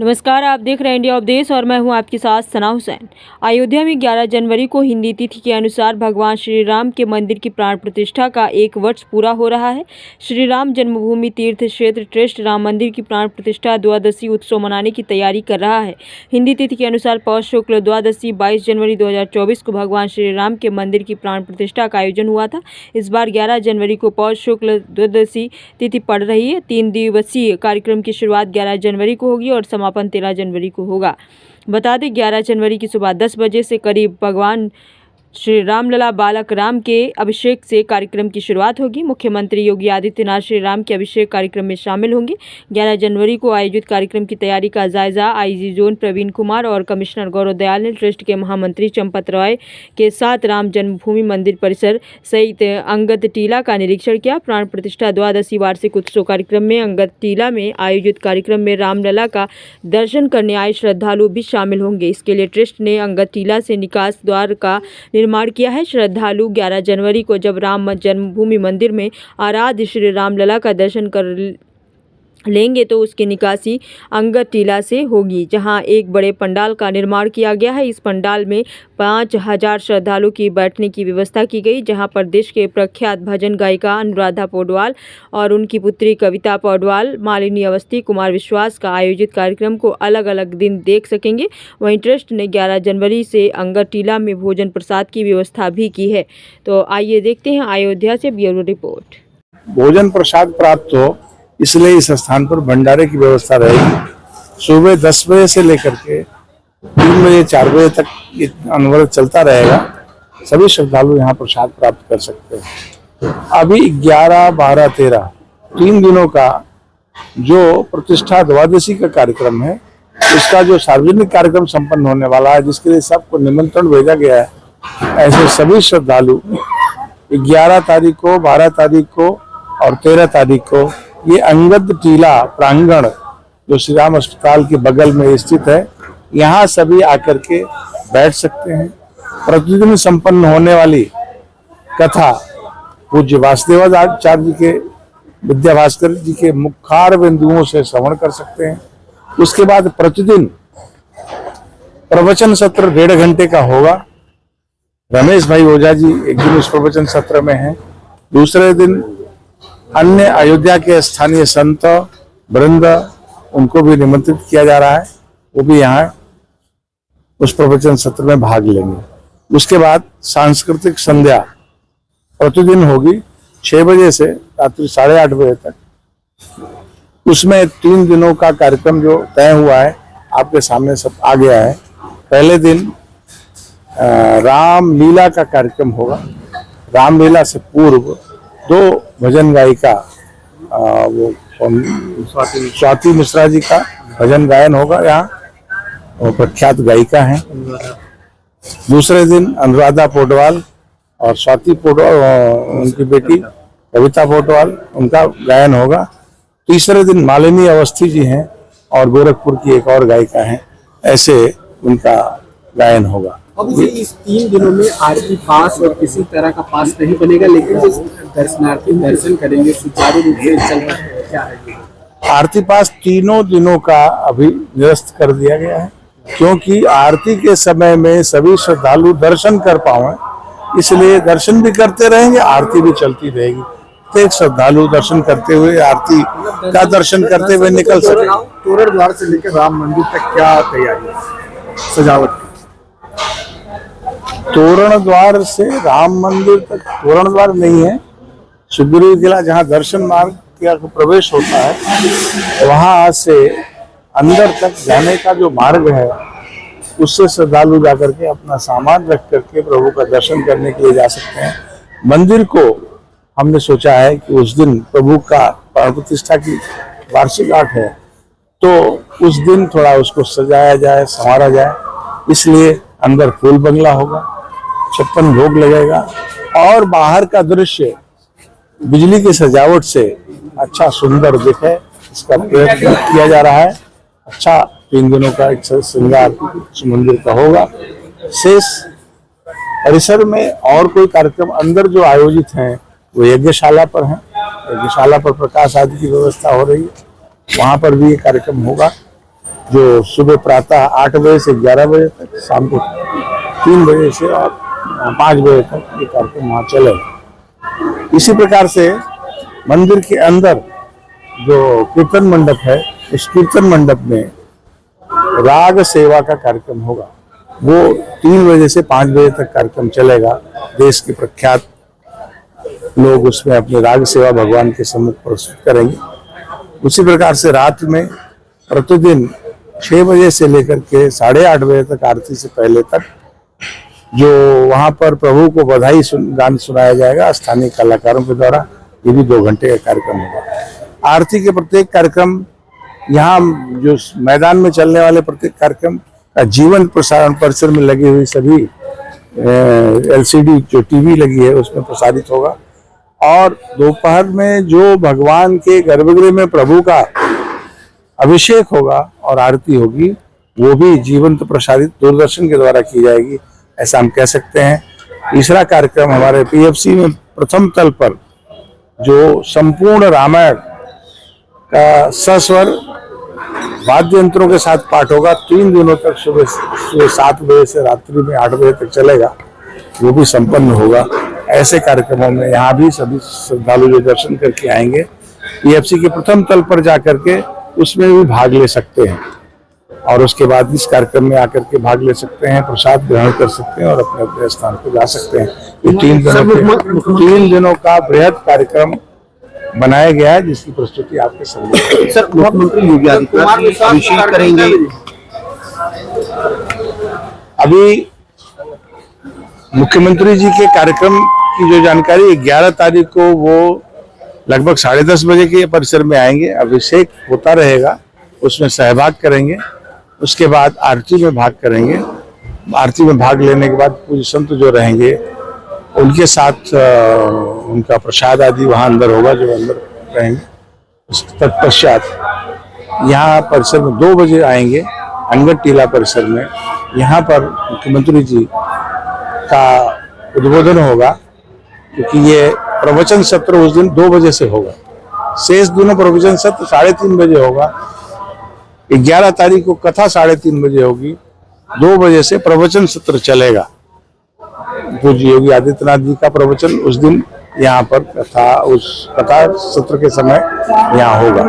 नमस्कार, आप देख रहे हैं इंडिया उपदेश और मैं हूं आपके साथ सना हुसैन। अयोध्या में 11 जनवरी को हिंदी तिथि के अनुसार भगवान श्री राम के मंदिर की प्राण प्रतिष्ठा का 1 वर्ष पूरा हो रहा है। श्री राम जन्मभूमि तीर्थ क्षेत्र ट्रस्ट राम मंदिर की प्राण प्रतिष्ठा द्वादशी उत्सव मनाने की तैयारी कर रहा है। हिंदी तिथि के अनुसार पौष शुक्ल द्वादशी 22 जनवरी 2024 को भगवान श्री राम के मंदिर की प्राण प्रतिष्ठा का आयोजन हुआ था। इस बार 11 जनवरी को पौष शुक्ल द्वादशी तिथि पड़ रही है। 3 दिवसीय कार्यक्रम की शुरुआत 11 जनवरी को होगी और समापन 13 जनवरी को होगा। बता दें 11 जनवरी की सुबह 10 बजे से करीब भगवान श्री रामलला बालक राम के अभिषेक से कार्यक्रम की शुरुआत होगी। मुख्यमंत्री योगी आदित्यनाथ श्री राम के अभिषेक कार्यक्रम में शामिल होंगे। 11 जनवरी को आयोजित कार्यक्रम की तैयारी का जायजा आईजी जोन प्रवीण कुमार और कमिश्नर गौरव दयाल ने ट्रस्ट के महामंत्री चंपत रॉय के साथ राम जन्मभूमि मंदिर परिसर सहित अंगद टीला का निरीक्षण किया। प्राण प्रतिष्ठा द्वादशी वार्षिक उत्सव कार्यक्रम में अंगद टीला में आयोजित कार्यक्रम में रामलला का दर्शन करने आए श्रद्धालु भी शामिल होंगे। इसके लिए ट्रस्ट ने अंगद टीला से निकास द्वार का निर्माण किया है। श्रद्धालु 11 जनवरी को जब राम जन्मभूमि मंदिर में आराध्य श्री रामलला का दर्शन कर लेंगे तो उसकी निकासी अंगद टीला से होगी, जहां एक बड़े पंडाल का निर्माण किया गया है। इस पंडाल में 5000 श्रद्धालु की बैठने की व्यवस्था की गई, जहां पर देश के प्रख्यात भजन गायिका अनुराधा पौडवाल और उनकी पुत्री कविता पौडवाल, मालिनी अवस्थी, कुमार विश्वास का आयोजित कार्यक्रम को अलग अलग दिन देख सकेंगे। वहीं ट्रस्ट ने 11 जनवरी से अंगद टीला में भोजन प्रसाद की व्यवस्था भी की है। तो आइए देखते हैं अयोध्या से ब्यूरो रिपोर्ट। भोजन प्रसाद प्राप्त हो इसलिए इस स्थान पर भंडारे की व्यवस्था रहेगी। सुबह 10 बजे से लेकर के 3 बजे 4 बजे तक ये अनवरत चलता रहेगा। सभी श्रद्धालु यहाँ प्रसाद प्राप्त कर सकते हैं। अभी 11, 12, 13 3 दिनों का जो प्रतिष्ठा द्वादशी का कार्यक्रम है, उसका जो सार्वजनिक कार्यक्रम संपन्न होने वाला है, जिसके लिए सबको निमंत्रण भेजा गया है। ऐसे सभी श्रद्धालु 11 तारीख को, 12 तारीख को और 13 तारीख को ये अंगद टीला प्रांगण जो श्री राम अस्पताल के बगल में स्थित है, यहाँ सभी आकर के बैठ सकते हैं। प्रतिदिन संपन्न होने वाली कथा पूज्य वासुदेवाचार्य जी के, विद्या भास्कर जी के मुखार बिंदुओं से श्रवण कर सकते हैं। उसके बाद प्रतिदिन प्रवचन सत्र 1.5 घंटे का होगा। रमेश भाई ओझा जी एक दिन उस प्रवचन सत्र में हैं, दूसरे दिन अन्य अयोध्या के स्थानीय संत वृंद, उनको भी निमंत्रित किया जा रहा है, वो भी यहाँ उस प्रवचन सत्र में भाग लेंगे। उसके बाद सांस्कृतिक संध्या प्रतिदिन होगी 6 बजे से रात्रि 8:30 बजे तक। उसमें 3 दिनों का कार्यक्रम जो तय हुआ है आपके सामने सब आ गया है। पहले दिन रामलीला का कार्यक्रम होगा। रामलीला से पूर्व 2 भजन गायिका, वो स्वाति मिश्रा जी का भजन गायन होगा यहाँ, वो प्रख्यात गायिका हैं। दूसरे दिन अनुराधा पौडवाल और स्वाति पौडवाल, उनकी बेटी कविता पौडवाल, उनका गायन होगा। तीसरे दिन मालिनी अवस्थी जी हैं और गोरखपुर की एक और गायिका हैं, ऐसे उनका गायन होगा। अब इस 3 दिनों में आरती पास और किसी तरह का पास नहीं बनेगा, लेकिन दर्शनार्थी दर्शन करेंगे सुचारू रूप से चल रहा है, क्या है? आरती पास 3 दिनों का अभी निरस्त कर दिया गया है, क्योंकि आरती के समय में सभी श्रद्धालु दर्शन कर पाए, इसलिए दर्शन भी करते रहेंगे, आरती भी चलती रहेगी। तो एक श्रद्धालु दर्शन करते हुए आरती का दर्शन करते हुए निकल सके। तोरण द्वार से लेकर राम मंदिर तक क्या तैयारी है सजावट? तोरण द्वार से राम मंदिर तक तोरण द्वार नहीं है। सुग्रीव किला जहाँ दर्शन मार्ग का प्रवेश होता है, वहां से अंदर तक जाने का जो मार्ग है, उससे श्रद्धालु जाकर के अपना सामान रख करके प्रभु का दर्शन करने के लिए जा सकते हैं। मंदिर को हमने सोचा है कि उस दिन प्रभु का प्राण प्रतिष्ठा की वार्षिकगांठ है, तो उस दिन थोड़ा उसको सजाया जाए, संवारा जाए। इसलिए अंदर फूल बंगला होगा, 56 भोग लगेगा और बाहर का दृश्य बिजली की सजावट से अच्छा सुंदर दिखे, इसका प्रयत्न किया जा रहा है। अच्छा 3 दिनों का एक श्रृंगार मंदिर का होगा। शेष परिसर में और कोई कार्यक्रम अंदर जो आयोजित हैं वो यज्ञशाला पर हैं। यज्ञशाला पर प्रकाश आदि की व्यवस्था हो रही है, वहाँ पर भी ये कार्यक्रम होगा। जो सुबह प्रातः 8 बजे से 11 बजे तक, शाम को 3 बजे से और 5 बजे तक ये कार्यक्रम वहाँ चलेगा। इसी प्रकार से मंदिर के अंदर जो कीर्तन मंडप है, उस कीर्तन मंडप में राग सेवा का कार्यक्रम होगा। वो 3 बजे से 5 बजे तक कार्यक्रम चलेगा। देश के प्रख्यात लोग उसमें अपनी राग सेवा भगवान के सम्मुख प्रस्तुत करेंगे। उसी प्रकार से रात में प्रतिदिन 6 बजे से लेकर के 8:30 बजे तक, आरती से पहले तक, जो वहां पर प्रभु को बधाई गान सुनाया जाएगा स्थानीय कलाकारों के द्वारा। ये भी 2 घंटे का कार्यक्रम होगा। आरती के प्रत्येक कार्यक्रम, यहाँ जो मैदान में चलने वाले प्रत्येक कार्यक्रम का जीवन प्रसारण परिसर में लगी हुई सभी LCD जो टीवी लगी है उसमें प्रसारित होगा। और दोपहर में जो भगवान के गर्भगृह में प्रभु का अभिषेक होगा और आरती होगी, वो भी जीवंत प्रसारित दूरदर्शन के द्वारा की जाएगी, ऐसा हम कह सकते हैं। तीसरा कार्यक्रम हमारे PFC में प्रथम तल पर जो संपूर्ण रामायण का सस्वर वाद्य यंत्रों के साथ पाठ होगा। 3 दिनों तक सुबह 7 बजे से रात्रि में 8 बजे तक चलेगा, वो भी संपन्न होगा। ऐसे कार्यक्रमों में यहाँ भी सभी श्रद्धालु जो दर्शन करके आएंगे, PFC के प्रथम तल पर जाकर के उसमें भी भाग ले सकते हैं और उसके बाद इस कार्यक्रम में आकर के भाग ले सकते हैं, प्रसाद ग्रहण कर सकते हैं और अपने अपने स्थान पर जा सकते हैं। ये 3 दिनों का बृहद कार्यक्रम बनाया गया है, जिसकी प्रस्तुति आपके सामने। सर, मुख्यमंत्री योगी आदित्यनाथ अभिषेक करेंगे। अभी मुख्यमंत्री जी के कार्यक्रम की जो जानकारी 11 तारीख को वो लगभग 10:30 बजे के परिसर में आएंगे। अभिषेक होता रहेगा, उसमें सहभाग करेंगे। उसके बाद आरती में भाग करेंगे। आरती में भाग लेने के बाद पूज्य संत जो रहेंगे उनके साथ उनका प्रसाद आदि वहाँ अंदर होगा, जो अंदर रहेंगे। तत्पश्चात यहाँ परिसर में 2 बजे आएंगे, अंगद टीला परिसर में। यहाँ पर मुख्यमंत्री जी का उद्बोधन होगा, क्योंकि ये प्रवचन सत्र उस दिन 2 बजे से होगा। शेष दिनों प्रवचन सत्र 3:30 बजे होगा। 11 तारीख को कथा 3:30 बजे होगी। 2 बजे से प्रवचन सत्र चलेगा। पूज्य योगी आदित्यनाथ जी का प्रवचन उस दिन यहाँ पर उस कथा सत्र के समय यहाँ होगा।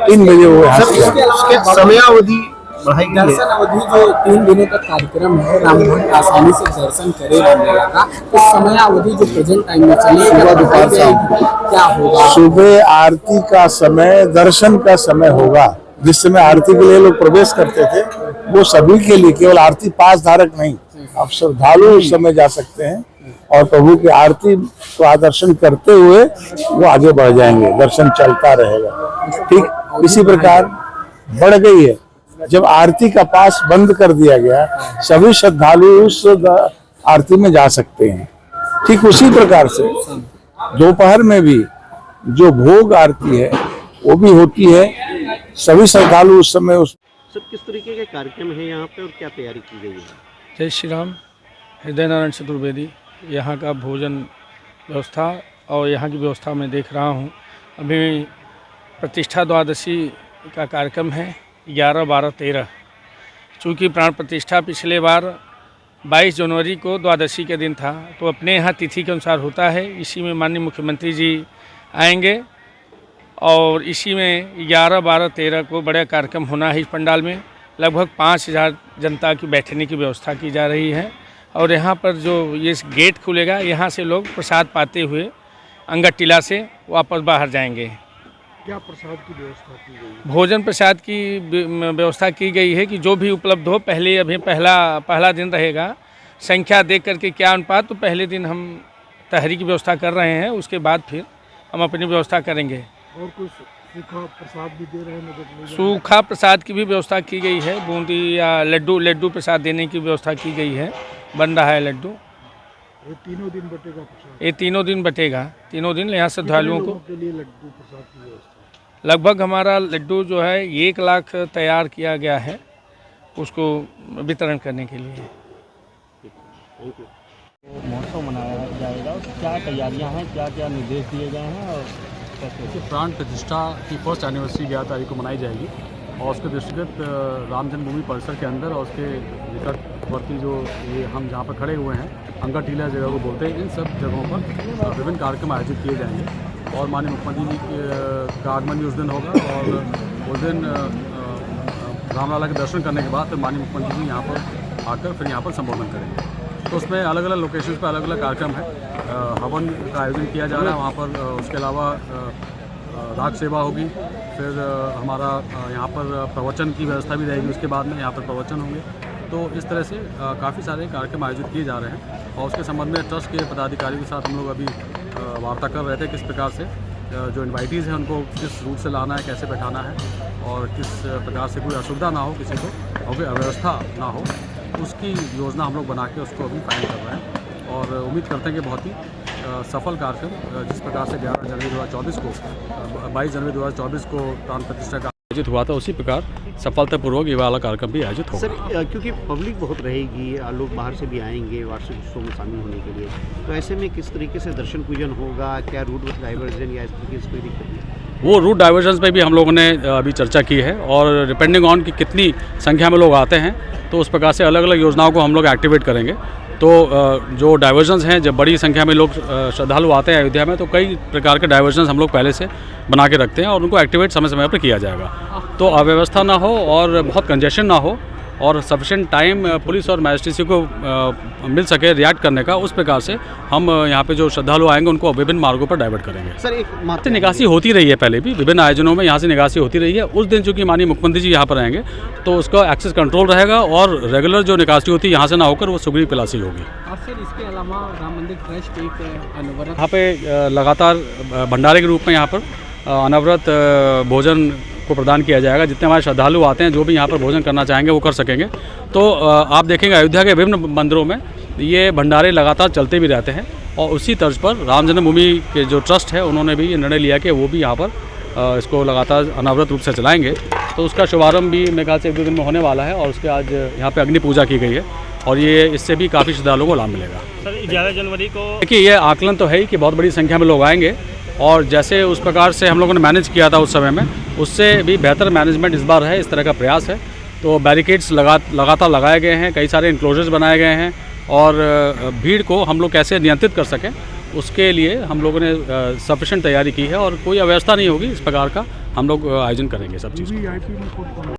3 बजे वो यहाँ से समयावधि बढ़ाई गई है। दर्शन अवधि जो 3 दिनों तक कार्यक्रम है, राम भक्त आसानी से दर्शन करे रामलला का, उस समय अवधि जो प्रेजेंट टाइम में चली क्या होगा? सुबह आरती का समय दर्शन का समय होगा। जिस समय आरती के लिए लोग प्रवेश करते थे, वो सभी के लिए, केवल आरती पास धारक नहीं, आप श्रद्धालु उस समय जा सकते हैं और प्रभु की आरती का दर्शन करते हुए वो आगे बढ़ जाएंगे। दर्शन चलता रहेगा। ठीक इसी प्रकार बढ़ गई है। जब आरती का पास बंद कर दिया गया, सभी श्रद्धालु उस आरती में जा सकते हैं। ठीक उसी प्रकार से दोपहर में भी जो भोग आरती है वो भी होती है। सभी श्रद्धालु उस समय सब किस तरीके के कार्यक्रम है यहाँ पे और क्या तैयारी की गई है? जय श्री राम। हृदय नारायण चतुर्वेदी। यहाँ का भोजन व्यवस्था और यहाँ की व्यवस्था मैं देख रहा हूँ। अभी प्रतिष्ठा द्वादशी का कार्यक्रम है 11, 12, 13। चूँकि प्राण प्रतिष्ठा पिछले बार 22 जनवरी को द्वादशी के दिन था, तो अपने यहाँ तिथि के अनुसार होता है। इसी में माननीय मुख्यमंत्री जी आएंगे और इसी में 11, 12, 13 को बड़ा कार्यक्रम होना है। इस पंडाल में लगभग 5000 जनता की बैठने की व्यवस्था की जा रही है। और यहाँ पर जो ये गेट खुलेगा, यहाँ से लोग प्रसाद पाते हुए अंगद टीला से वापस बाहर जाएंगे। क्या प्रसाद की व्यवस्था की गई है? भोजन प्रसाद की व्यवस्था की गई है कि जो भी उपलब्ध हो। पहले अभी पहला दिन रहेगा, संख्या देख करके क्या अनुपात, तो पहले दिन हम तहरी की व्यवस्था कर रहे हैं, उसके बाद फिर हम अपनी व्यवस्था करेंगे। और कुछ सूखा प्रसाद भी दे रहे हैं? सूखा प्रसाद की भी व्यवस्था की गई है। बूंदी या लड्डू प्रसाद देने की व्यवस्था की गई है। बन रहा है लड्डू। ये तीनों दिन बटेगा प्रसाद? ये तीनों दिन बटेगा। तीनों दिन यहाँ श्रद्धालुओं को के लिए लड्डू प्रसाद की व्यवस्था? लगभग हमारा लड्डू जो है 1 लाख तैयार किया गया है, उसको वितरण करने के लिए। महोत्सव मनाया जाएगा, क्या तैयारियां हैं, क्या क्या निर्देश दिए गए हैं और प्राण प्रतिष्ठा की 1st एनिवर्सरी 11 तारीख को मनाई जाएगी और उसके दृष्टिगत राम जन्मभूमि परिसर के अंदर और उसके निकटवर्ती जो ये हम जहाँ पर खड़े हुए हैं अंगा टीला जगह को बोलते हैं, इन सब जगहों पर विभिन्न कार्यक्रम आयोजित किए जाएंगे और माननीय मुख्यमंत्री जी का आगमन भी उस दिन होगा और उस दिन रामलला के दर्शन करने के बाद फिर माननीय मुख्यमंत्री जी यहाँ पर आकर फिर यहाँ पर संबोधन करेंगे। तो उसमें अलग अलग लोकेशंस पर अलग अलग कार्यक्रम है। हवन का आयोजन किया जा रहा है वहाँ पर, उसके अलावा राग सेवा होगी, फिर हमारा यहाँ पर प्रवचन की व्यवस्था भी रहेगी, उसके बाद में यहाँ पर प्रवचन होंगे। तो इस तरह से काफ़ी सारे कार्यक्रम आयोजित किए जा रहे हैं और उसके संबंध में ट्रस्ट के पदाधिकारियों के साथ हम लोग अभी वार्ता कर रहे थे किस प्रकार से जो इन्वाइटीज़ हैं उनको किस रूट से लाना है, कैसे बैठाना है और किस प्रकार से कोई असुविधा ना हो, किसी को और कोई अव्यवस्था ना हो, उसकी योजना हम लोग बना के उसको अभी फाइनल कर रहे हैं और उम्मीद करते हैं कि बहुत ही सफल कार्यक्रम जिस प्रकार से 11 जनवरी 2024 को 22 जनवरी 2024 को प्राण प्रतिष्ठा का आयोजित हुआ था, उसी प्रकार सफलतापूर्वक ये वाला कार्यक्रम भी आयोजित होगा। सर, क्योंकि पब्लिक बहुत रहेगी, लोग बाहर से भी आएंगे वार्षिक उत्सव में शामिल होने के लिए, तो ऐसे में किस तरीके से दर्शन पूजन होगा, क्या रूट डाइवर्जन या इस तरीके से कोई दिक्कत नहीं? वो रूट डाइवर्जन पे भी हम लोगों ने अभी चर्चा की है और डिपेंडिंग ऑन कि कितनी संख्या में लोग आते हैं तो उस प्रकार से अलग अलग योजनाओं को हम लोग एक्टिवेट करेंगे। तो जो डाइवर्जन्स हैं, जब बड़ी संख्या में लोग श्रद्धालु आते हैं अयोध्या में तो कई प्रकार के डाइवर्जन्स हम लोग पहले से बना के रखते हैं और उनको एक्टिवेट समय समय पर किया जाएगा, तो अव्यवस्था ना हो और बहुत कंजेशन ना हो और सफिशेंट टाइम पुलिस और मैजिस्ट्रेसी को मिल सके रिएक्ट करने का, उस प्रकार से हम यहाँ पे जो श्रद्धालु आएंगे उनको विभिन्न मार्गों पर डाइवर्ट करेंगे। सर, एक मात्र निकासी होती रही है, पहले भी विभिन्न आयोजनों में यहाँ से निकासी होती रही है। उस दिन चूँकि माननीय मुख्यमंत्री जी यहाँ पर आएंगे तो उसका एक्सेस कंट्रोल रहेगा और रेगुलर जो निकासी होती है यहाँ से ना होकर वो सुगरी पिलासी होगी। और सर, इसके अलावा राम मंदिर ट्रस्ट एक अनवरत यहाँ पे लगातार भंडारे के रूप में यहाँ पर अनवरत भोजन को प्रदान किया जाएगा। जितने हमारे श्रद्धालु आते हैं जो भी यहाँ पर भोजन करना चाहेंगे वो कर सकेंगे। तो आप देखेंगे अयोध्या के विभिन्न मंदिरों में ये भंडारे लगातार चलते भी रहते हैं और उसी तर्ज पर राम जन्मभूमि के जो ट्रस्ट है उन्होंने भी ये निर्णय लिया कि वो भी यहाँ पर इसको लगातार अनवरत रूप से चलाएंगे। तो उसका शुभारंभ भी मेरे ख्याल से 1-2 दिन में होने वाला है और उसके आज यहाँ पर अग्नि पूजा की गई है और ये इससे भी काफ़ी श्रद्धालुओं को लाभ मिलेगा। सर, 11 जनवरी को देखिए, ये आकलन तो है ही कि बहुत बड़ी संख्या में लोग आएंगे और जैसे उस प्रकार से हम लोगों ने मैनेज किया था उस समय में, उससे भी बेहतर मैनेजमेंट इस बार है, इस तरह का प्रयास है। तो बैरिकेड्स लगातार लगाए गए हैं, कई सारे इंक्लोजर्स बनाए गए हैं और भीड़ को हम लोग कैसे नियंत्रित कर सकें उसके लिए हम लोगों ने सफिशेंट तैयारी की है और कोई अव्यवस्था नहीं होगी। इस प्रकार का हम लोग आयोजन करेंगे सब चीज़।